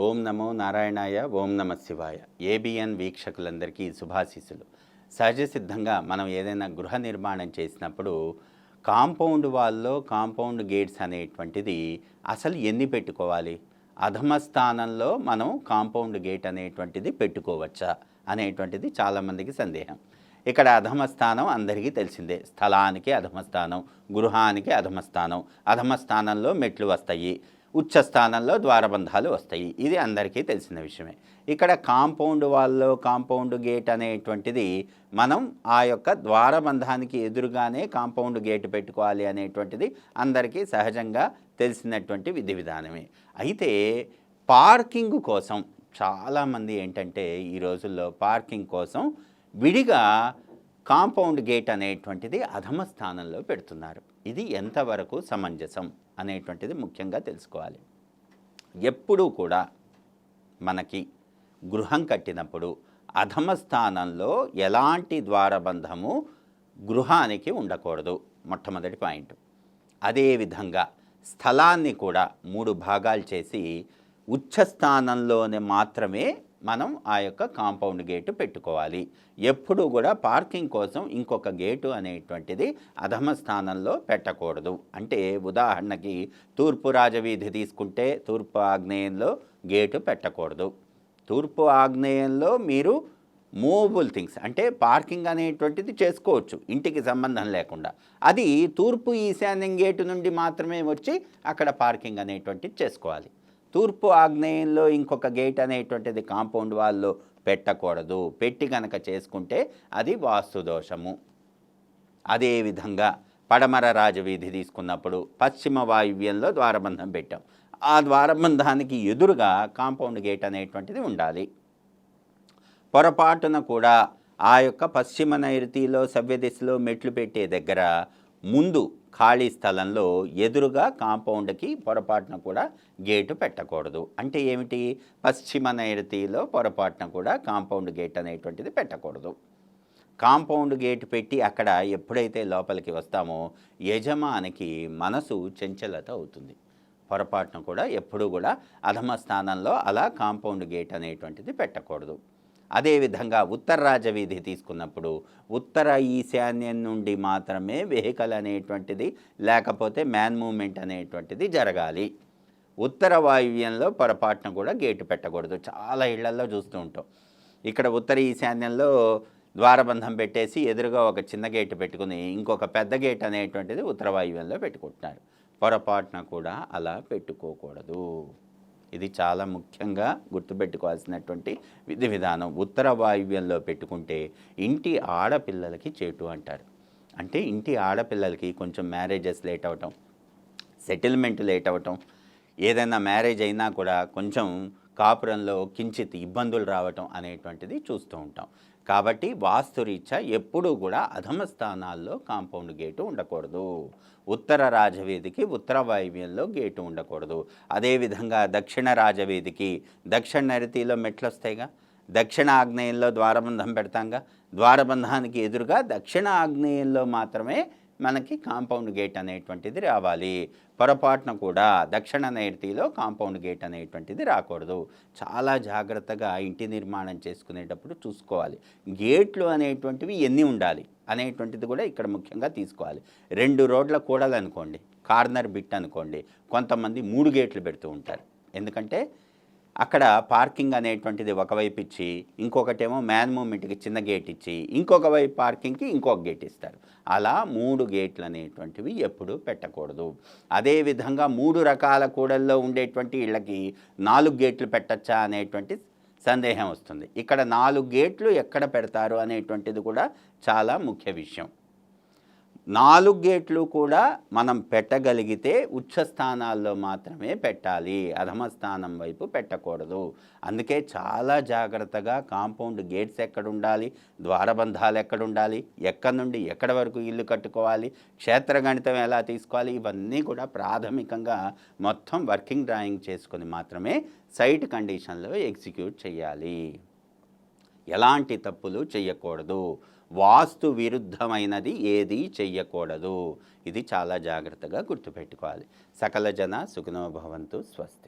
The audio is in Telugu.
ఓం నమో నారాయణాయ, ఓం నమ శివాయ. ఏబిఎన్ వీక్షకులందరికీ శుభాశీస్సులు. సహజ సిద్ధంగా మనం ఏదైనా గృహ నిర్మాణం చేసినప్పుడు కాంపౌండ్ వాల్లో కాంపౌండ్ గేట్స్ అనేటువంటిది అసలు ఎన్ని పెట్టుకోవాలి, అధమ స్థానంలో మనం కాంపౌండ్ గేట్ అనేటువంటిది పెట్టుకోవచ్చా అనేటువంటిది చాలామందికి సందేహం. ఇక్కడ అధమ స్థానం అందరికీ తెలిసిందే. స్థలానికి అధమ స్థానం, గృహానికి అధమ స్థానం, అధమ స్థానంలో మెట్లు వస్తాయి, ఉచ్చ స్థానంలో ద్వారబంధాలు వస్తాయి. ఇది అందరికీ తెలిసిన విషయమే. ఇక్కడ కాంపౌండ్ వాల్లో కాంపౌండ్ గేట్ అనేటువంటిది మనం ఆ యొక్క ద్వారబంధానికి ఎదురుగానే కాంపౌండ్ గేట్ పెట్టుకోవాలి అనేటువంటిది అందరికీ సహజంగా తెలిసినటువంటి విధి విధానమే. అయితే పార్కింగ్ కోసం చాలామంది ఏంటంటే ఈ రోజుల్లో పార్కింగ్ కోసం విడిగా కాంపౌండ్ గేట్ అనేటువంటిది అధమ స్థానంలో పెడుతున్నారు. ఇది ఎంతవరకు సమంజసం అనేటువంటిది ముఖ్యంగా తెలుసుకోవాలి. ఎప్పుడూ కూడా మనకి గృహం కట్టినప్పుడు అధమ స్థానంలో ఎలాంటి ద్వారబంధము గృహానికి ఉండకూడదు, మొట్టమొదటి పాయింట్. అదేవిధంగా స్థలాన్ని కూడా 3 భాగాలు చేసి ఉచ్చ స్థానంలోనే మాత్రమే మనం ఆ యొక్క కాంపౌండ్ గేటు పెట్టుకోవాలి. ఎప్పుడూ కూడా పార్కింగ్ కోసం ఇంకొక గేటు అనేటువంటిది అధమ స్థానంలో పెట్టకూడదు. అంటే ఉదాహరణకి తూర్పు రాజవీధి తీసుకుంటే తూర్పు ఆగ్నేయంలో గేటు పెట్టకూడదు. తూర్పు ఆగ్నేయంలో మీరు మూవబుల్ థింగ్స్ అంటే పార్కింగ్ అనేటువంటిది చేసుకోవచ్చు ఇంటికి సంబంధం లేకుండా. అది తూర్పు ఈశాన్యం గేటు నుండి మాత్రమే వచ్చి అక్కడ పార్కింగ్ అనేటువంటిది చేసుకోవాలి. తూర్పు ఆగ్నేయంలో ఇంకొక గేట్ అనేటువంటిది కాంపౌండ్ వాల్లో పెట్టకూడదు. పెట్టి కనుక చేసుకుంటే అది వాస్తు దోషము. అదేవిధంగా పడమర రాజవీధి తీసుకున్నప్పుడు పశ్చిమ వాయువ్యంలో ద్వారబంధం పెట్టాం. ఆ ద్వారబంధానికి ఎదురుగా కాంపౌండ్ గేట్ అనేటువంటిది ఉండాలి. పొరపాటున కూడా ఆ యొక్క పశ్చిమ నైరుతిలో సవ్యదిశలో మెట్లు పెట్టే దగ్గర ముందు ఖాళీ స్థలంలో ఎదురుగా కాంపౌండ్కి పొరపాటున కూడా గేటు పెట్టకూడదు. అంటే ఏమిటి? పశ్చిమ నైరుతిలో పొరపాటున కూడా కాంపౌండ్ గేట్ అనేటువంటిది పెట్టకూడదు. కాంపౌండ్ గేట్ పెట్టి అక్కడ ఎప్పుడైతే లోపలికి వస్తామో యజమానికి మనసు చంచలత అవుతుంది. పొరపాటున కూడా ఎప్పుడూ కూడా అధమ స్థానంలో అలా కాంపౌండ్ గేట్ అనేటువంటిది పెట్టకూడదు. అదేవిధంగా ఉత్తర రాజవీధి తీసుకున్నప్పుడు ఉత్తర ఈశాన్యం నుండి మాత్రమే వెహికల్ అనేటువంటిది లేకపోతే మ్యాన్ మూమెంట్ అనేటువంటిది జరగాలి. ఉత్తర వాయువ్యంలో పొరపాటున కూడా గేటు పెట్టకూడదు. చాలా ఇళ్లల్లో చూస్తూ ఉంటాం. ఇక్కడ ఉత్తర ఈశాన్యంలో ద్వారబంధం పెట్టేసి ఎదురుగా ఒక చిన్న గేటు పెట్టుకుని ఇంకొక పెద్ద గేట్ అనేటువంటిది ఉత్తర వాయువ్యంలో పెట్టుకుంటున్నారు. పొరపాటున కూడా అలా పెట్టుకోకూడదు. ఇది చాలా ముఖ్యంగా గుర్తుపెట్టుకోవాల్సినటువంటి విధి విధానం. ఉత్తర వాయువ్యంలో పెట్టుకుంటే ఇంటి ఆడపిల్లలకి చేటు అంటారు. అంటే ఇంటి ఆడపిల్లలకి కొంచెం మ్యారేజెస్ లేట్ అవ్వటం, సెటిల్మెంట్ లేట్ అవ్వటం, ఏదైనా మ్యారేజ్ అయినా కూడా కొంచెం కాపురంలో కించిత్ ఇబ్బందులు రావటం అనేటువంటిది చూస్తూ ఉంటాం. కాబట్టి వాస్తురీత్యా ఎప్పుడూ కూడా అధమ స్థానాల్లో కాంపౌండ్ గేటు ఉండకూడదు. ఉత్తర రాజవీధికి ఉత్తర వాయువ్యంలో గేటు ఉండకూడదు. అదేవిధంగా దక్షిణ రాజవీధికి దక్షిణ నైరుతిలో మెట్లు వస్తాయిగా, దక్షిణ ఆగ్నేయంలో ద్వారబంధం పెడతాంగా, ద్వారబంధానికి ఎదురుగా దక్షిణ ఆగ్నేయంలో మాత్రమే మనకి కాంపౌండ్ గేట్ అనేటువంటిది రావాలి. పొరపాటున కూడా దక్షిణ నైరుతిలో కాంపౌండ్ గేట్ అనేటువంటిది రాకూడదు. చాలా జాగ్రత్తగా ఇంటి నిర్మాణం చేసుకునేటప్పుడు చూసుకోవాలి. గేట్లు అనేటువంటివి ఎన్ని ఉండాలి అనేటువంటిది కూడా ఇక్కడ ముఖ్యంగా తీసుకోవాలి. 2 రోడ్ల కూడలు అనుకోండి, కార్నర్ బిట్ అనుకోండి, కొంతమంది 3 గేట్లు పెడుతూ ఉంటారు. ఎందుకంటే అక్కడ పార్కింగ్ అనేటువంటిది ఒకవైపు ఇచ్చి ఇంకొకటేమో మ్యాన్ మూమెంట్కి చిన్న గేట్ ఇచ్చి ఇంకొక వైపు పార్కింగ్కి ఇంకొక గేట్ ఇస్తారు. అలా 3 గేట్లు అనేటువంటివి ఎప్పుడూ పెట్టకూడదు. అదేవిధంగా 3 రకాల కూడల్లో ఉండేటువంటి ఇళ్ళకి 4 గేట్లు పెట్టచ్చా అనేటువంటి సందేహం వస్తుంది. ఇక్కడ 4 గేట్లు ఎక్కడ పెడతారు అనేటువంటిది కూడా చాలా ముఖ్య విషయం. 4 గేట్లు కూడా మనం పెట్టగలిగితే ఉచ్చ స్థానాల్లో మాత్రమే పెట్టాలి, అధమ స్థానం వైపు పెట్టకూడదు. అందుకే చాలా జాగ్రత్తగా కాంపౌండ్ గేట్స్ ఎక్కడ ఉండాలి, ద్వారబంధాలు ఎక్కడ ఉండాలి, ఎక్కడి నుండి ఎక్కడి వరకు ఇల్లు కట్టుకోవాలి, క్షేత్రగణితం ఎలా తీసుకోవాలి, ఇవన్నీ కూడా ప్రాథమికంగా మొత్తం వర్కింగ్ డ్రాయింగ్ చేసుకొని మాత్రమే సైట్ కండిషన్లో ఎగ్జిక్యూట్ చేయాలి. ఎలాంటి తప్పులు చేయకూడదు. వాస్తు విరుద్ధమైనది ఏది చెయ్యకూడదు. ఇది చాలా జాగ్రత్తగా గుర్తుపెట్టుకోవాలి. సకల జన సుఖినో భవంతు. స్వస్తి.